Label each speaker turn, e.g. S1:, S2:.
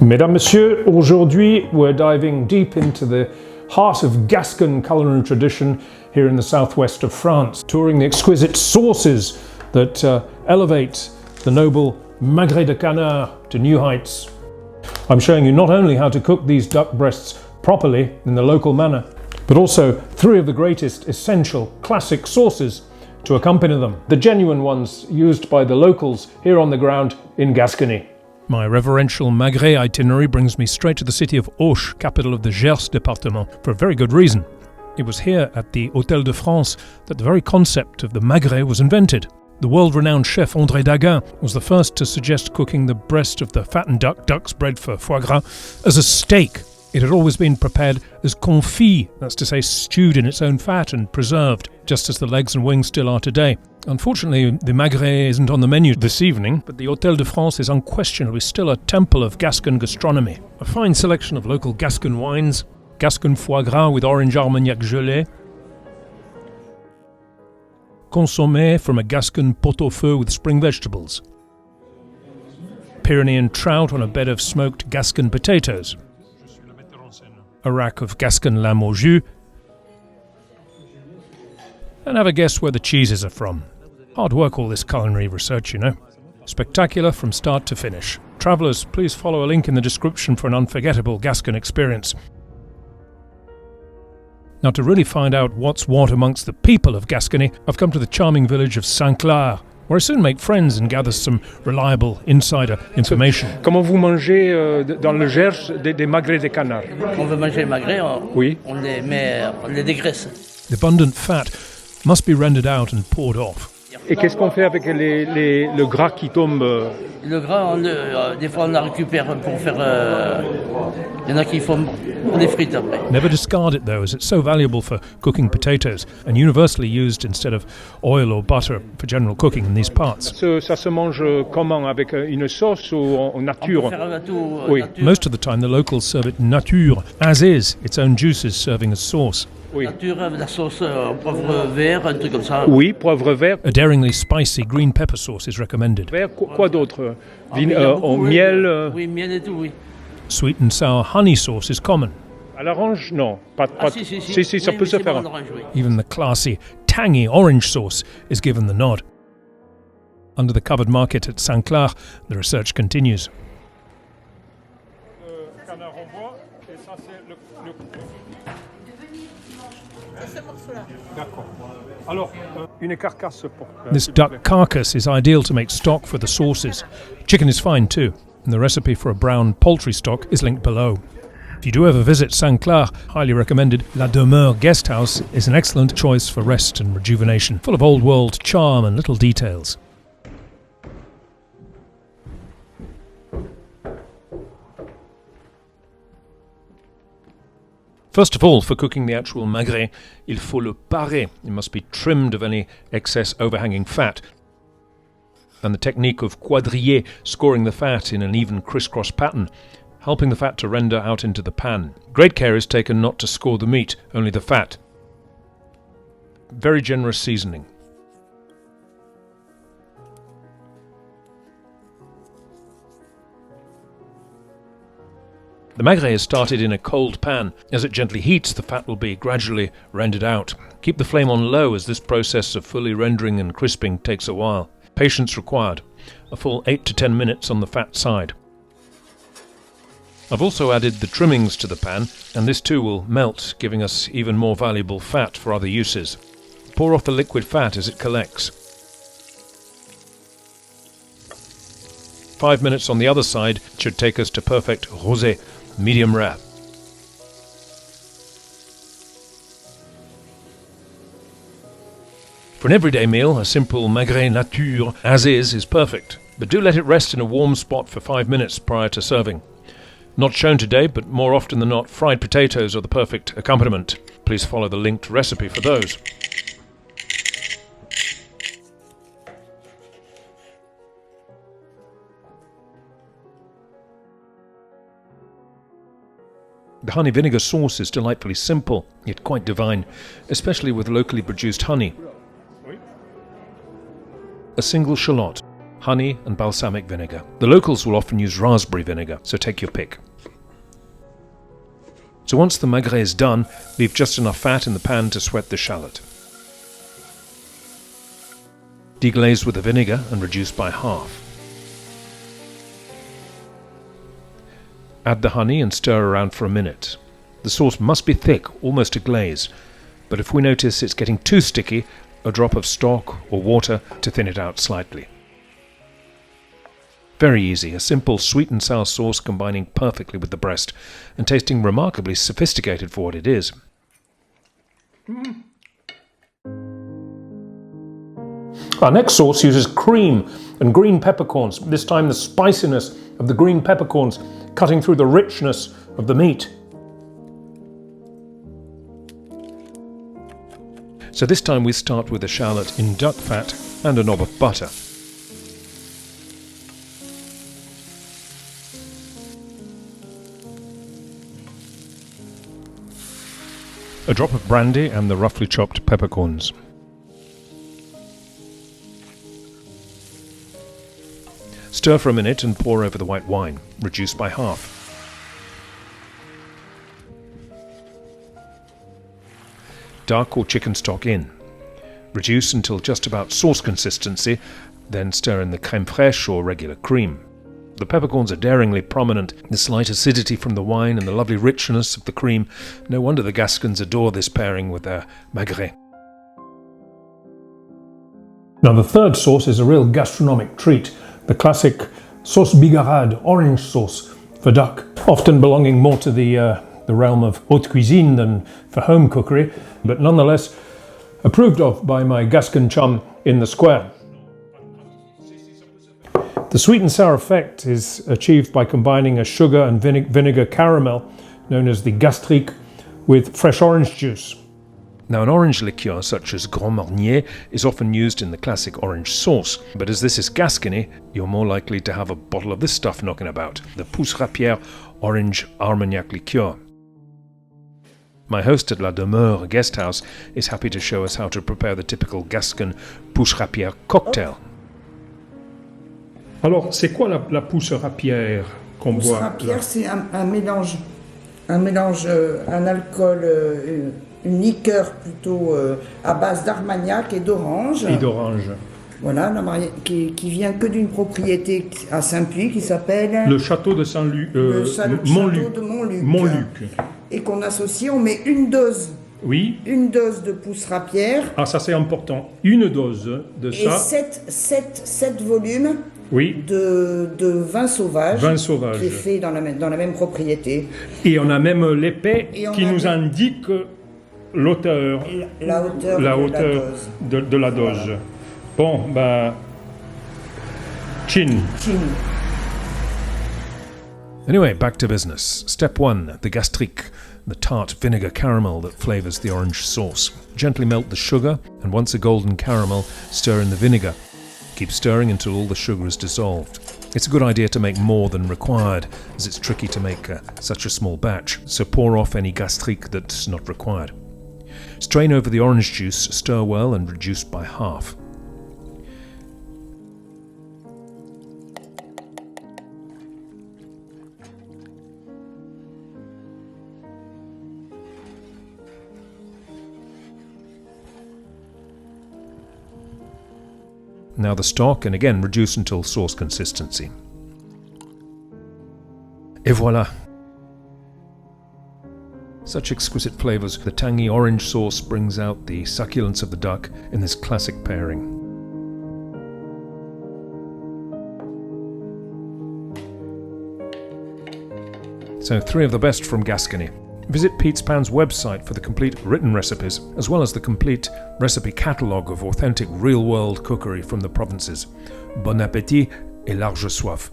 S1: Mesdames, Messieurs, aujourd'hui we're diving deep into the heart of Gascon culinary tradition here in the southwest of France, touring the exquisite sauces that elevate the noble magret de canard to new heights. I'm showing you not only how to cook these duck breasts properly in the local manner, but also three of the greatest essential classic sauces to accompany them, the genuine ones used by the locals here on the ground in Gascony. My reverential magret itinerary brings me straight to the city of AUCH, capital of the Gers department, for a very good reason. It was here at the Hôtel de France that the very concept of the magret was invented. The world-renowned chef André Daguin was the first to suggest cooking the breast of the fattened ducks bred for foie gras, as a steak. It had always been prepared as confit, that's to say stewed in its own fat and preserved, just as the legs and wings still are today. Unfortunately, the magret isn't on the menu this evening, but the Hôtel de France is unquestionably still a temple of Gascon gastronomy. A fine selection of local Gascon wines, Gascon foie gras with orange armagnac gelée, consommé from a Gascon pot-au-feu with spring vegetables, Pyrenean trout on a bed of smoked Gascon potatoes, a rack of Gascon lamb au jus, and have a guess where the cheeses are from. Hard work, all this culinary research, you know. Spectacular from start to finish. Travellers, please follow a link in the description for an unforgettable Gascon experience. Now, to really find out what's what amongst the people of Gascony, I've come to the charming village of Slar, where I soon make friends and gather some reliable insider information.
S2: Comment vous mangez dans le Gers des magrets de canard?
S3: On veut manger les magrets,
S2: Oui.
S3: on les dégraisse.
S1: The abundant fat must be rendered out and poured off.
S2: Et qu'est-ce qu'on fait avec le gras qui tombe?
S3: Le gras, des fois on la récupère pour faire... Il y en a qui font des frites après.
S1: Never discard it though, as it's so valuable for cooking potatoes and universally used instead of oil or butter for general cooking in these parts.
S2: Ça se mange comment? Avec une sauce ou en nature?
S3: On peut faire un gâteau
S2: Oui.
S3: nature.
S1: Most of the time the locals serve it nature, as is, its own juices serving as sauce.
S2: Oui.
S3: Nature avec la sauce poivre vert, un truc comme ça.
S2: Oui, poivre vert.
S1: A daringly spicy green pepper sauce is recommended.
S2: Vert, quoi d'autre?
S3: Il y a beaucoup,
S2: Miel?
S3: Oui, miel et tout, oui.
S1: Sweet and sour honey sauce is common.
S2: À l'orange? Non. Pas,
S3: Si,
S2: ça
S3: oui,
S2: peut
S3: oui,
S2: se
S3: c'est
S2: faire.
S3: bon, l'orange, oui.
S1: Even the classy tangy orange sauce is given the nod. Under the covered market at Saint-Clar, the research continues. This duck carcass is ideal to make stock for the sauces. Chicken is fine too, and the recipe for a brown poultry stock is linked below. If you do ever visit Saint-Clar, highly recommended, La Demeure Guest House is an excellent choice for rest and rejuvenation, full of old-world charm and little details. First of all, for cooking the actual magret, il faut le parer. It must be trimmed of any excess overhanging fat. And the technique of quadriller, scoring the fat in an even crisscross pattern, helping the fat to render out into the pan. Great care is taken not to score the meat, only the fat. Very generous seasoning. The magret is started in a cold pan. As it gently heats, the fat will be gradually rendered out. Keep the flame on low, as this process of fully rendering and crisping takes a while. Patience required. A full 8 to 10 minutes on the fat side. I've also added the trimmings to the pan, and this too will melt, giving us even more valuable fat for other uses. Pour off the liquid fat as it collects. 5 minutes on the other side should take us to perfect rosé, medium rare. For an everyday meal, a simple magret nature, as is perfect. But do let it rest in a warm spot for 5 minutes prior to serving. Not shown today, but more often than not, fried potatoes are the perfect accompaniment. Please follow the linked recipe for those. The honey vinegar sauce is delightfully simple, yet quite divine, especially with locally produced honey. A single shallot, honey and balsamic vinegar. The locals will often use raspberry vinegar, so take your pick. So once the magret is done, leave just enough fat in the pan to sweat the shallot. Deglaze with the vinegar and reduce by half. Add the honey and stir around for a minute. The sauce must be thick, almost a glaze, but if we notice it's getting too sticky, a drop of stock or water to thin it out slightly. Very easy, a simple sweet and sour sauce combining perfectly with the breast and tasting remarkably sophisticated for what it is. Our next sauce uses cream and green peppercorns, this time the spiciness of the green peppercorns cutting through the richness of the meat. So this time we start with a shallot in duck fat and a knob of butter. A drop of brandy and the roughly chopped peppercorns. Stir for a minute and pour over the white wine, reduce by half. Duck or chicken stock in. Reduce until just about sauce consistency, then stir in the crème fraîche or regular cream. The peppercorns are daringly prominent, the slight acidity from the wine and the lovely richness of the cream. No wonder the Gascons adore this pairing with their magret. Now the third sauce is a real gastronomic treat, the classic sauce bigarade, orange sauce for duck, often belonging more to the realm of haute cuisine than for home cookery, but nonetheless approved of by my Gascon chum in the square. The sweet and sour effect is achieved by combining a sugar and vinegar caramel, known as the gastrique, with fresh orange juice. Now an orange liqueur such as Grand Marnier is often used in the classic orange sauce, but as this is Gascony, you're more likely to have a bottle of this stuff knocking about, the Pousse Rapière Orange Armagnac Liqueur. My host at La Demeure guest house is happy to show us how to prepare the typical Gascon Pousse Rapière cocktail.
S2: Alors, c'est quoi la pousse rapière qu'on boit?
S4: Rapière, c'est un mélange, un alcool, une liqueur plutôt à base d'armagnac et d'orange. Voilà, qui vient que d'une propriété à Saint-Puy qui s'appelle...
S2: Le château de Saint-Luc.
S4: Château de Montluc. Et qu'on associe, on met une dose.
S2: Oui.
S4: Une dose de pousse rapière.
S2: Ah, ça c'est important. Une dose de ça.
S4: Et 7 volumes.
S2: Oui.
S4: De vin sauvage, qui est fait dans la même propriété.
S2: Et on a même l'épée qui nous indique l'auteur.
S4: La hauteur
S2: de la dose. Voilà. Bon, ben... Chin.
S1: Anyway, back to business. Step 1, the gastrique, the tart vinegar caramel that flavours the orange sauce. Gently melt the sugar, and once a golden caramel, stir in the vinegar. Keep stirring until all the sugar is dissolved. It's a good idea to make more than required, as it's tricky to make such a small batch, so pour off any gastrique that's not required. Strain over the orange juice, stir well and reduce by half. Now the stock, and again reduce until sauce consistency. Et voilà! Such exquisite flavours. The tangy orange sauce brings out the succulence of the duck in this classic pairing. So 3 of the best from Gascony. Visit Pete's Pan's website for the complete written recipes, as well as the complete recipe catalogue of authentic real-world cookery from the provinces. Bon appétit et large soif.